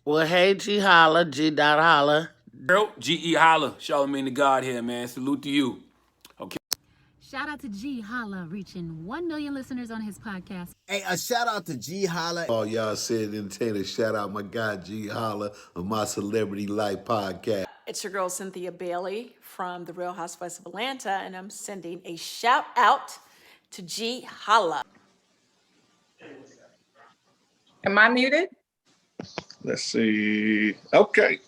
Well, hey, G Holla, G dot Holla. Girl, Ge Holla. Charlamagne the God here, man. Salute to you. Okay. Shout out to Ge Holla, reaching 1 million listeners on his podcast. Hey, a shout out to Ge Holla. All y'all said entertainer, shout out my guy Ge Holla of My Celebrity Life podcast. It's your girl Cynthia Bailey from The Real Housewives of Atlanta, and I'm sending a shout out to Ge Holla. Am I muted? Let's see. Okay.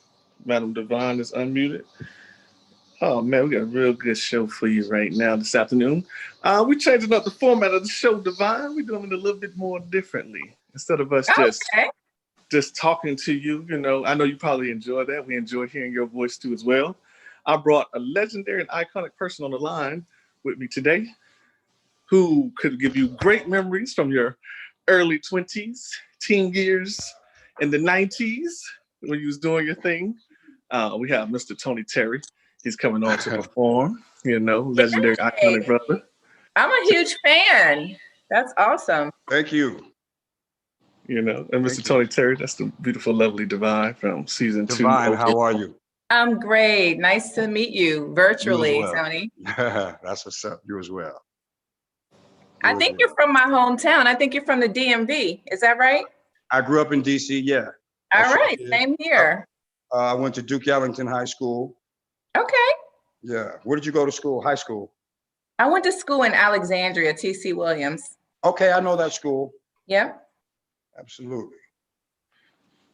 Madam Devyne is unmuted. Oh man, we got a real good show for you right now this afternoon. We're changing up the format of the show, Devyne. We're doing it a little bit more differently. Instead of us just talking to you, I know you probably enjoy that. We enjoy hearing your voice too as well. I brought a legendary and iconic person on the line with me today who could give you great memories from your early 20s, teen years, in the 90s when you was doing your thing. We have Mr. Tony Terry. He's coming on to perform, legendary, iconic brother. I'm a huge fan. That's awesome. Thank you. And Mr. Tony Terry, that's the beautiful, lovely Devyne from season 2. Devyne, how are you? I'm great. Nice to meet you virtually, You as well. Tony. That's what's up. You as well. I think you're from my hometown. I think you're from the DMV. Is that right? I grew up in DC, yeah. All right, same here. I went to Duke Ellington High School. Okay. Yeah. Where did you go to school? High school? I went to school in Alexandria, T.C. Williams. Okay, I know that school. Yep. Absolutely.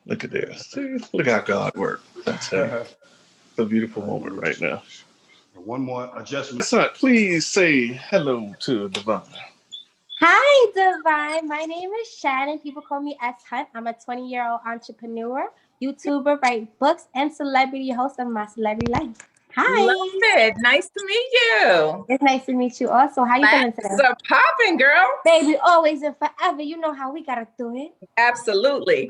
Look at this. Look how God works. That's a beautiful moment right now. One more adjustment. So please say hello to Devyne. Hi, Devyne. My name is Shannon. People call me S Hunt. I'm a 20-year-old entrepreneur, YouTuber, write books, and celebrity host of My Celebrity Life. Hi. Love it. Nice to meet you. It's nice to meet you also. How you feeling today? So popping, girl. Baby, always and forever. You know how we gotta do it. Absolutely.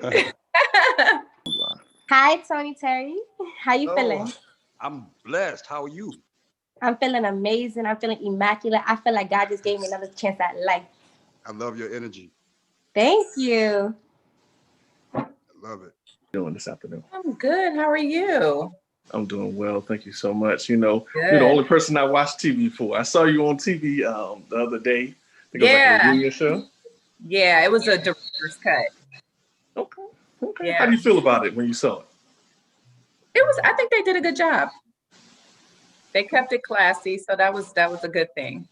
Hi, Tony Terry. How you feeling? I'm blessed. How are you? I'm feeling amazing. I'm feeling immaculate. I feel like God just gave me another chance at life. I love your energy. Thank you. I love it. Doing this afternoon. I'm good. How are you? I'm doing well. Thank you so much. You're the only person I watch TV for. I saw you on TV the other day. I think it was like a reunion show. Yeah, it was a director's cut. Okay. Yeah. How do you feel about it when you saw it? I think they did a good job. They kept it classy, so that was a good thing.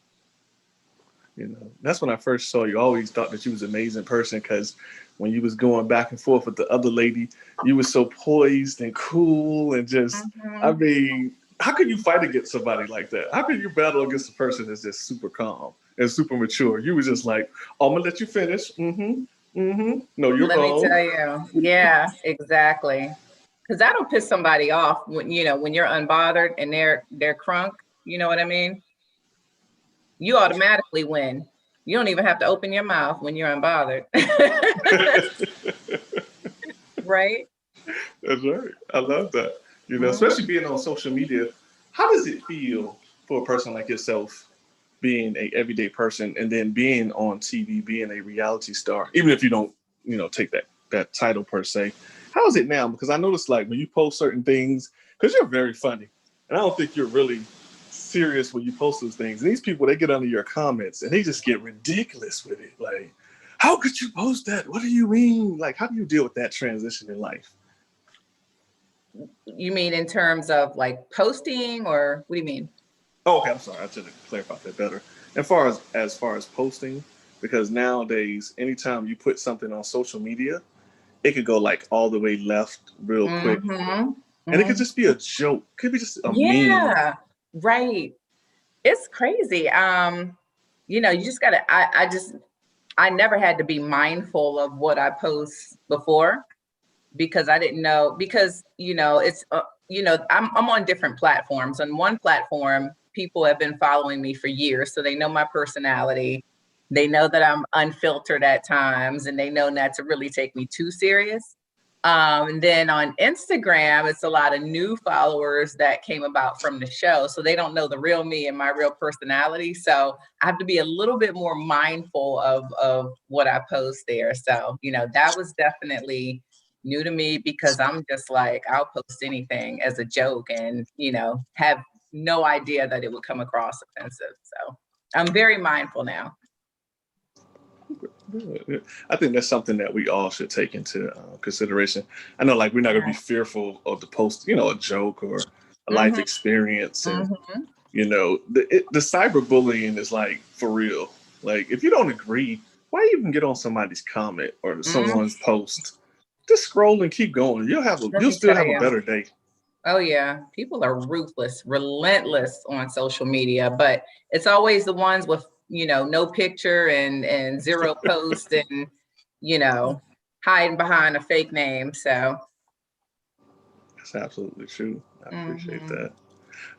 That's when I first saw you. I always thought that you was an amazing person because when you was going back and forth with the other lady, you was so poised and cool and just, I mean, how could you fight against somebody like that? How could you battle against a person that's just super calm and super mature? You was just like, oh, I'm gonna let you finish. No, you're Let wrong. me tell you. Yeah, exactly. Because that'll piss somebody off when you're unbothered and they're crunk. You know what I mean? You automatically win. You don't even have to open your mouth when you're unbothered. Right? That's right. I love that. Especially being on social media. How does it feel for a person like yourself being an everyday person and then being on TV, being a reality star, even if you don't, take that title per se? How is it now? Because I noticed like when you post certain things, because you're very funny, and I don't think you're really serious when you post those things. And these people, they get under your comments and they just get ridiculous with it. Like, how could you post that? What do you mean? Like, how do you deal with that transition in life? You mean in terms of like posting, or what do you mean? Oh, okay, I'm sorry. I should have clarified that better. As far as posting, because nowadays, anytime you put something on social media, it could go like all the way left real quick. And it could just be a joke. It could be just a meme. Right. It's crazy. You just gotta, I never had to be mindful of what I post before because I didn't know, because, it's, I'm on different platforms. On one platform, people have been following me for years, so they know my personality. They know that I'm unfiltered at times, and they know not to really take me too serious. And then on Instagram, it's a lot of new followers that came about from the show. So they don't know the real me and my real personality. So I have to be a little bit more mindful of what I post there. So, that was definitely, new to me because I'm just like, I'll post anything as a joke and, have no idea that it would come across offensive. So I'm very mindful now. I think that's something that we all should take into consideration. I know, like, we're not going to be fearful of the post, a joke or a life experience. And, the cyberbullying is like, for real. Like, if you don't agree, why even get on somebody's comment or someone's post? Just scroll and keep going. You'll still have a better day. Oh yeah, people are ruthless, relentless on social media, but it's always the ones with, no picture and zero post and, hiding behind a fake name. So that's absolutely true. I appreciate that.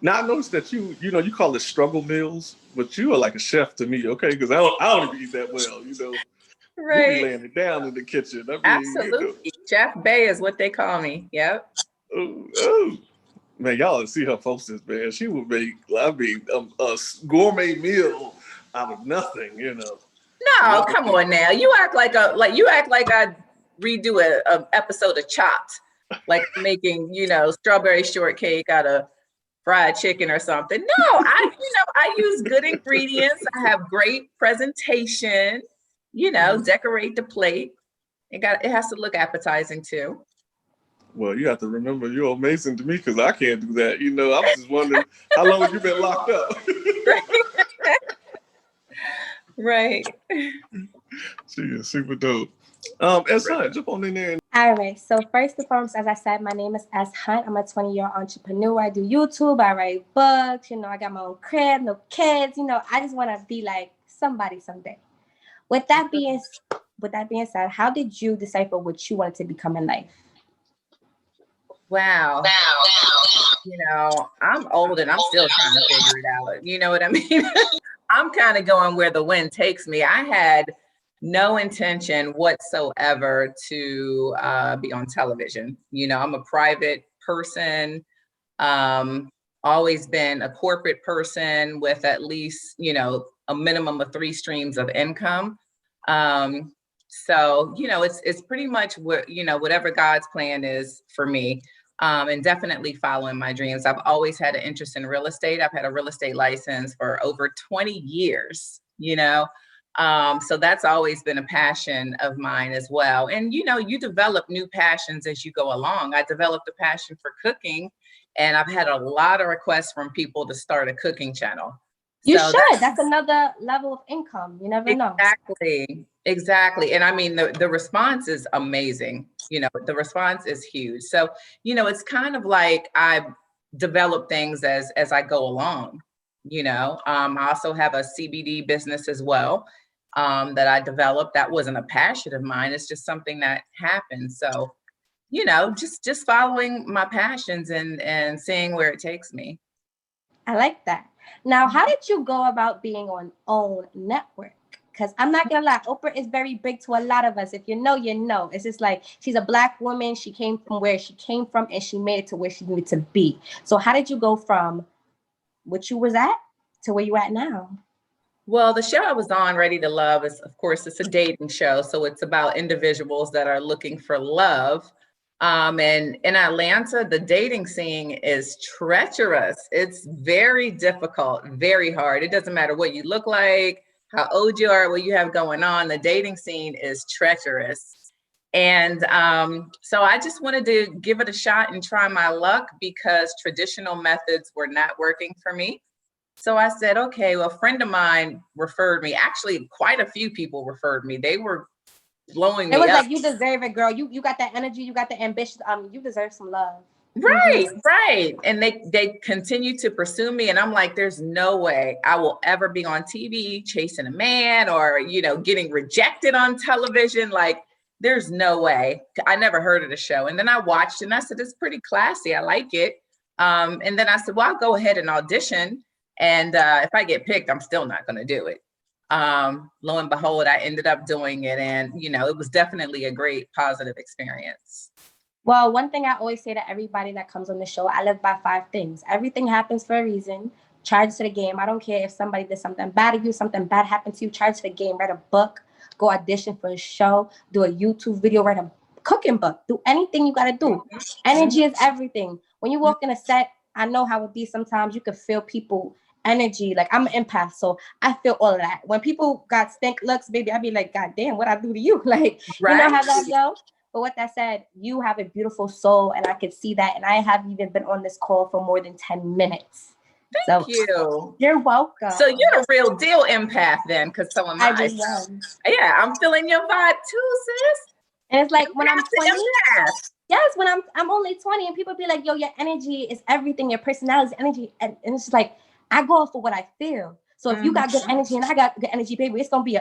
Now I noticed that you call it struggle meals, but you are like a chef to me, okay? Because I don't even eat that well, Right. You be laying it down in the kitchen. I mean, absolutely. Chef Bay is what they call me. Yep. Oh. Man, y'all see her post this, man. She would make, a gourmet meal out of nothing, No, come on now. You act like I redo a episode of Chopped, like making, strawberry shortcake out of fried chicken or something. No, I use good ingredients. I have great presentation, decorate the plate. It has to look appetizing too. Well, you have to remember you're amazing to me because I can't do that. I'm just wondering how long have you been locked up? Right. She is super dope. S Hunt, jump on in there. All right. So first and foremost, as I said, my name is S Hunt. I'm a 20-year-old entrepreneur. I do YouTube. I write books. I got my own crib, no kids. I just want to be like somebody someday. With that being said, how did you decipher what you wanted to become in life? Wow. I'm old and I'm still trying to figure it out. You know what I mean? I'm kind of going where the wind takes me. I had no intention whatsoever to be on television. I'm a private person, always been a corporate person with at least, a minimum of 3 streams of income. So, it's pretty much what, whatever God's plan is for me. And definitely following my dreams. I've always had an interest in real estate. I've had a real estate license for over 20 years, so that's always been a passion of mine as well. And, you develop new passions as you go along. I developed a passion for cooking, and I've had a lot of requests from people to start a cooking channel. You should. That's another level of income. You never know. Exactly. And I mean, the response is amazing. The response is huge. So, it's kind of like I develop things as I go along. I also have a CBD business as well that I developed. That wasn't a passion of mine. It's just something that happened. So, just following my passions and seeing where it takes me. I like that. Now, how did you go about being on OWN network? Because I'm not going to lie, Oprah is very big to a lot of us. If you know, you know. It's just like she's a Black woman. She came from where she came from and she made it to where she needed to be. So how did you go from what you was at to where you at now? Well, the show I was on, Ready to Love, is, of course, it's a dating show. So it's about individuals that are looking for love. And in Atlanta, the dating scene is treacherous. It's very difficult, very hard. It doesn't matter what you look like, how old you are, what you have going on. The dating scene is treacherous. And so I just wanted to give it a shot and try my luck because traditional methods were not working for me. So I said, okay, well, a friend of mine referred me. Actually, quite a few people referred me. They were blowing me up. It was like, you deserve it, girl. You got that energy. You got the ambition. You deserve some love. Right. And they continue to pursue me. And I'm like, there's no way I will ever be on TV chasing a man or, getting rejected on television. Like, there's no way. I never heard of the show. And then I watched it and I said, it's pretty classy. I like it. And then I said, well, I'll go ahead and audition. And if I get picked, I'm still not going to do it. Lo and behold, I ended up doing it. And, it was definitely a great positive experience. Well, one thing I always say to everybody that comes on the show, I live by 5 things. Everything happens for a reason. Charge to the game. I don't care if somebody did something bad to you, something bad happened to you. Charge to the game. Write a book. Go audition for a show. Do a YouTube video. Write a cooking book. Do anything you gotta do. Energy is everything. When you walk in a set, I know how it be sometimes. You can feel people energy. Like I'm an empath, so I feel all of that. When people got stink looks, baby, I be like, God damn, what I do to you? Like, you know how that go? But with that said, you have a beautiful soul, and I can see that. And I have even been on this call for more than 10 minutes. Thank you. You're welcome. So you're a real deal empath then, because so am I. just am. Yeah, I'm feeling your vibe too, sis. And it's like when I'm 20, yes, when I'm only 20, and people be like, yo, your energy is everything, your personality is energy. And it's just like, I go for what I feel. So if you got good energy and I got good energy, baby, it's gonna be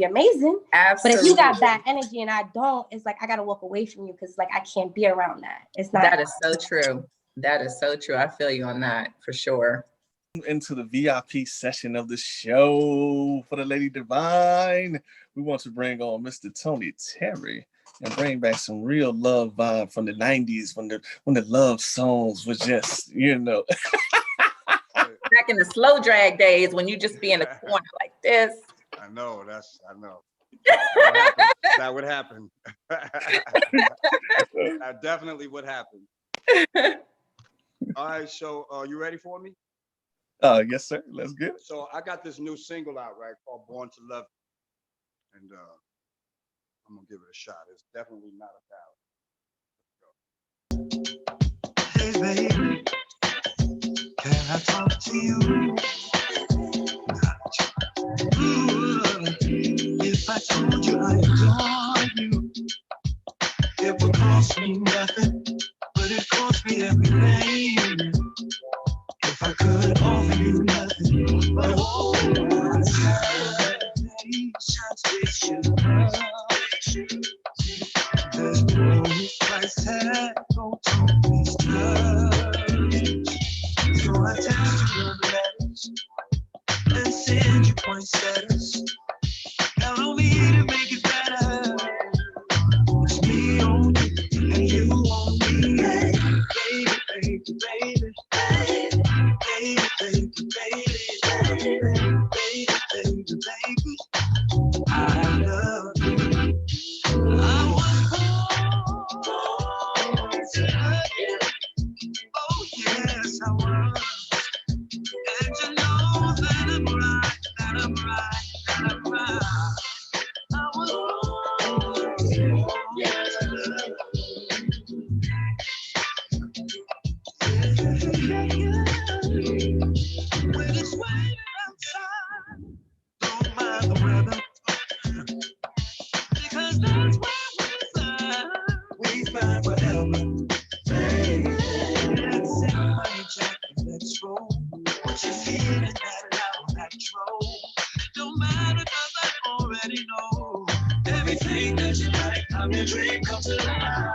amazing. Absolutely. But if you got bad energy and I don't, it's like I gotta walk away from you because like I can't be around that. It's not. That is so true. That is so true. I feel you on that for sure. Into the VIP session of the show for the Lady Devyne. We want to bring on Mr. Tony Terry and bring back some real love vibe from the 90s when the love songs was just, you know. Back in the slow drag days when you just be in a corner like this. I know. That would happen. That definitely would happen. All right, so you ready for me? Yes, sir. Let's get it. So I got this new single out, right, called Born to Love You. And I'm gonna give it a shot. It's definitely not a ballad. Hey baby, can I talk to you? If I told you I adore you, it would cost me nothing, but it cost me everything. If I could offer you nothing but all my patience with you, there's no price tag on this touch. So I text you love letters and send you poinsettias. Count on me to make it better. It's me on you and you on me, baby, baby, baby. Baby, baby, baby, baby, baby, baby, I love you. I was born to love you. Oh yes, I was. And you know that I'm right, that I'm right, that I'm right. I was born to love you. When it's raining outside, don't mind the weather, because that's where we find forever. Let's sing money jacket, let's roll. What you feeling that loud, that troll? It don't matter, cause I already know everything that you like. I'm your dream come to life.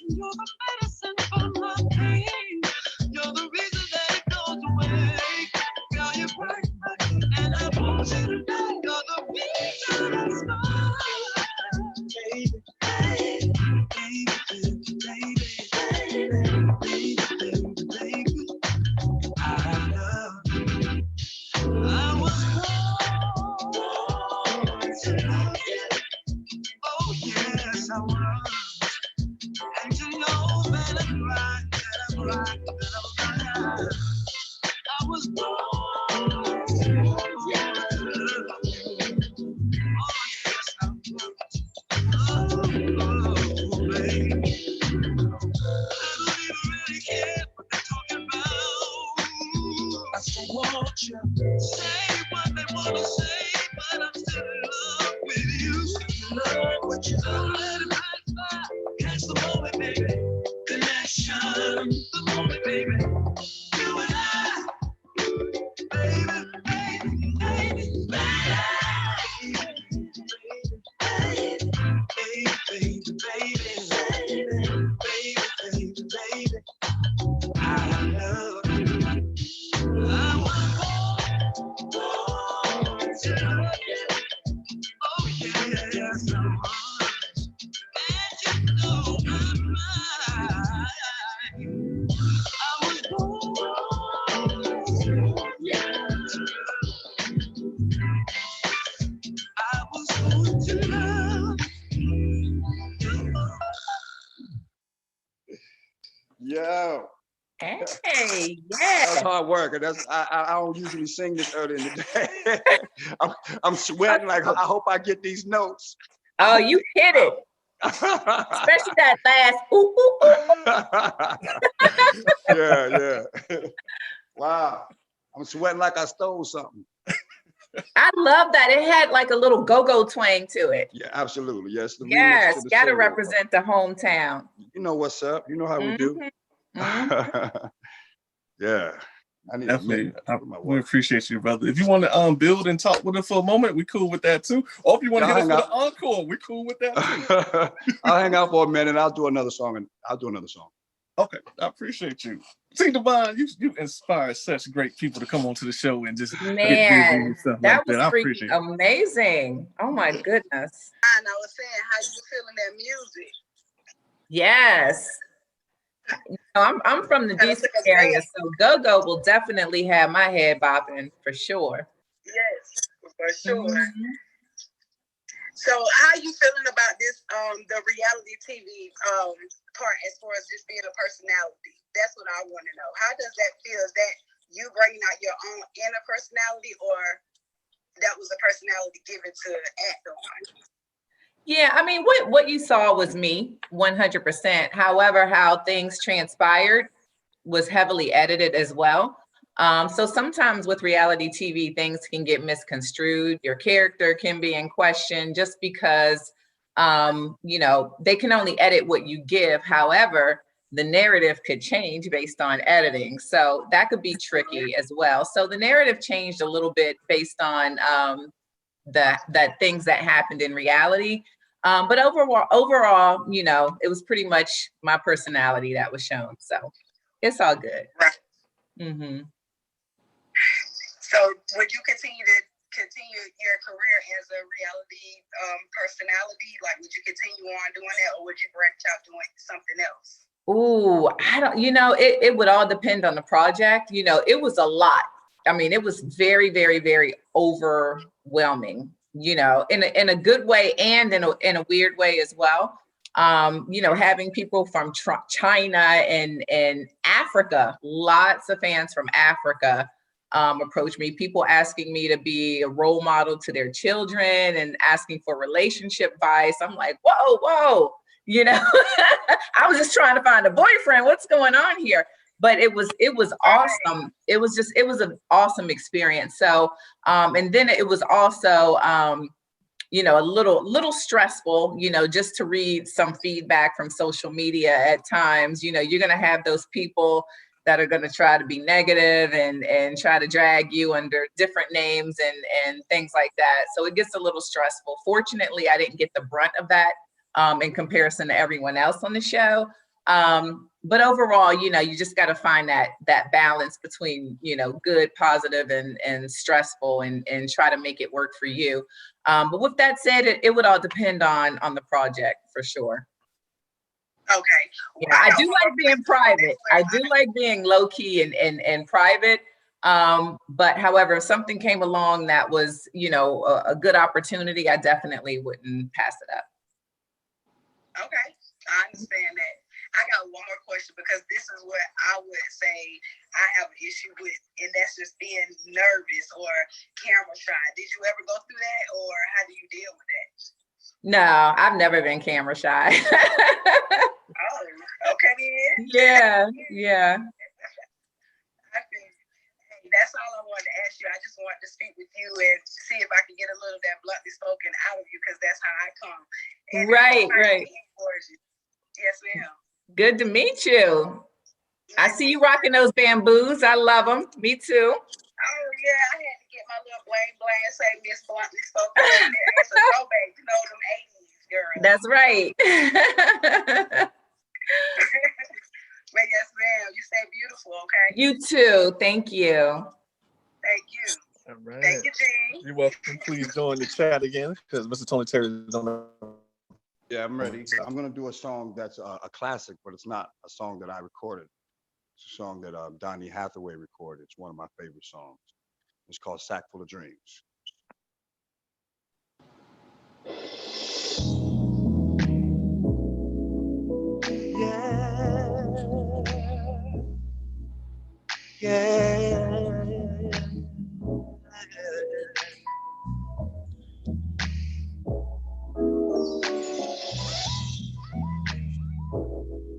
You're the medicine for my pain. You're the reason that it goes away. Girl, you break my heart, and I want you to know you're the reason I smile. Baby, baby, baby, baby, baby, baby, baby, I love you. I was born to love you. Oh yes, I was. And you know that I'm right, that I'm right, that I'm right. I was born to love you. Oh yes, I was. Oh, baby. I don't even really care what they're talking about. I still want you. Say what they want to say, but I'm still in love with you. Still in love with you. Don't let it pass by. Catch the moment, baby. Connection. The moment, baby. You and I. Baby, baby, baby, baby, I love you. I was born to love you. Oh yes, I was. And you know I'm right. I was born. Yeah. I was born to love you. Yeah. Hey, That's yeah. hard work. And I don't usually sing this early in the day. I'm sweating like I hope I get these notes. Oh, you hit it. Especially that last ooh, ooh, ooh. Yeah. Wow. I'm sweating like I stole something. I love that. It had like a little go-go twang to it. Yeah, absolutely. Yes, the remix Yes, to the gotta solo. represent the hometown. You know what's up. You know how we do. Yeah. I need Definitely. my We appreciate you, brother. If you want to build and talk with us for a moment, we cool with that too. Or if you want to hit us with an encore, we cool with that too. I'll hang out for a minute. I'll do another song. Okay, I appreciate you. See, Devyne, you inspire such great people to come onto the show and just get busy and stuff that like was that. I freaking appreciate it. amazing. Oh my goodness. And I was saying how you feeling that music. Yes. I'm from the DC area, so go-go will definitely have my head bopping for sure. Yes, for sure. So how you feeling about this the reality TV part as far as just being a personality? That's what I want to know. How does that feel? Is that you bringing out your own inner personality, or that was a personality given to act on? Yeah, I mean, what you saw was me, 100%. However, how things transpired was heavily edited as well. So sometimes with reality TV, things can get misconstrued. Your character can be in question just because, they can only edit what you give. However, the narrative could change based on editing. So that could be tricky as well. So the narrative changed a little bit based on that things that happened in reality. But overall, it was pretty much my personality that was shown. So it's all good. Right. Mm-hmm. So would you continue your career as a reality personality? Like, would you continue on doing that, or would you branch out doing something else? Ooh, I don't, it would all depend on the project. It was a lot. I mean, it was very, very, very overwhelming, in a good way and in a weird way as well. Having people from China and Africa, lots of fans from Africa approach me, people asking me to be a role model to their children and asking for relationship advice. I'm like, whoa, I was just trying to find a boyfriend. What's going on here? But it was awesome. It was an awesome experience. So, and then it was also, a little stressful, just to read some feedback from social media at times. You're going to have those people that are going to try to be negative and try to drag you under different names and things like that. So it gets a little stressful. Fortunately, I didn't get the brunt of that in comparison to everyone else on the show. But overall, you just got to find that balance between, good, positive, and stressful, and try to make it work for you. But with that said, it would all depend on the project for sure. Okay. Yeah, I do like being private. I do like being low key and private. But however, if something came along that was, a good opportunity, I definitely wouldn't pass it up. Okay, I understand that. I got one more question, because this is what I would say I have an issue with, and that's just being nervous or camera shy. Did you ever go through that, or how do you deal with that? No, I've never been camera shy. Oh, okay then. Yeah. That's all I wanted to ask you. I just wanted to speak with you and see if I can get a little of that bluntly spoken out of you, because that's how I come. And Right. Yes, ma'am. Good to meet you. I see you rocking those bamboos. I love them. Me too. Oh yeah, I had to get my little bling say Miss Bluntly spoken. It's a throwback, them 80s girls. That's right. But yes, ma'am, you stay beautiful, okay? You too. Thank you. Thank you. All right. Thank you, G. You're welcome. Please join the chat again, because Mr. Tony Terry is on the. Yeah, I'm ready. I'm gonna do a song that's a classic, but it's not a song that I recorded. It's a song that Donny Hathaway recorded. It's one of my favorite songs. It's called "Sack Full of Dreams." Yeah. Yeah.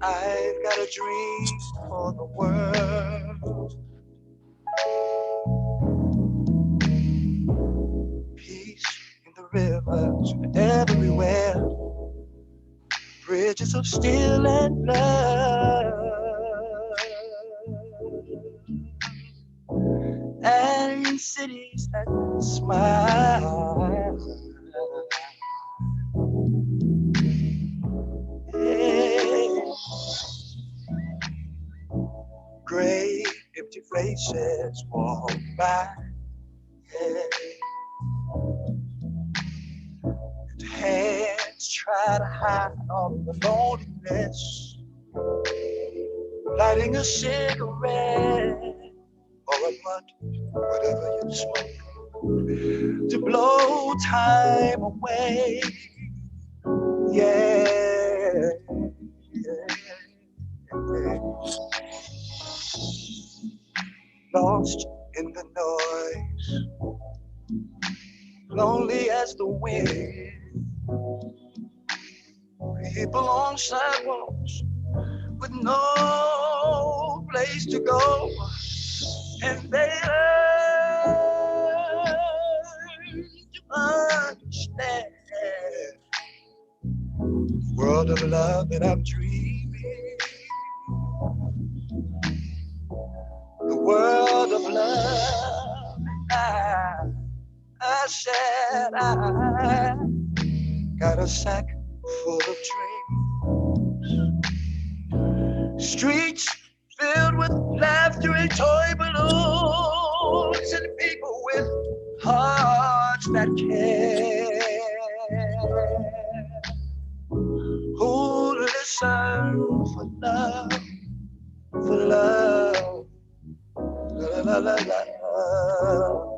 I've got a dream for the world. Peace in the rivers everywhere. Bridges of steel and blood. And in cities that smile. Yeah. Gray, empty faces walk by. Yeah. And hands try to hide all the loneliness. Lighting a cigarette or a blunt, whatever you smoke, to blow time away. Yeah. Lost in the noise, lonely as the wind. People on sidewalks with no place to go, and they learn to understand the world of love that I'm dreaming. The world of love. I said I got a sack full of dreams. Streets filled with laughter and toy balloons, and people with hearts that care. Who listen for love, for love. La, la, la, la.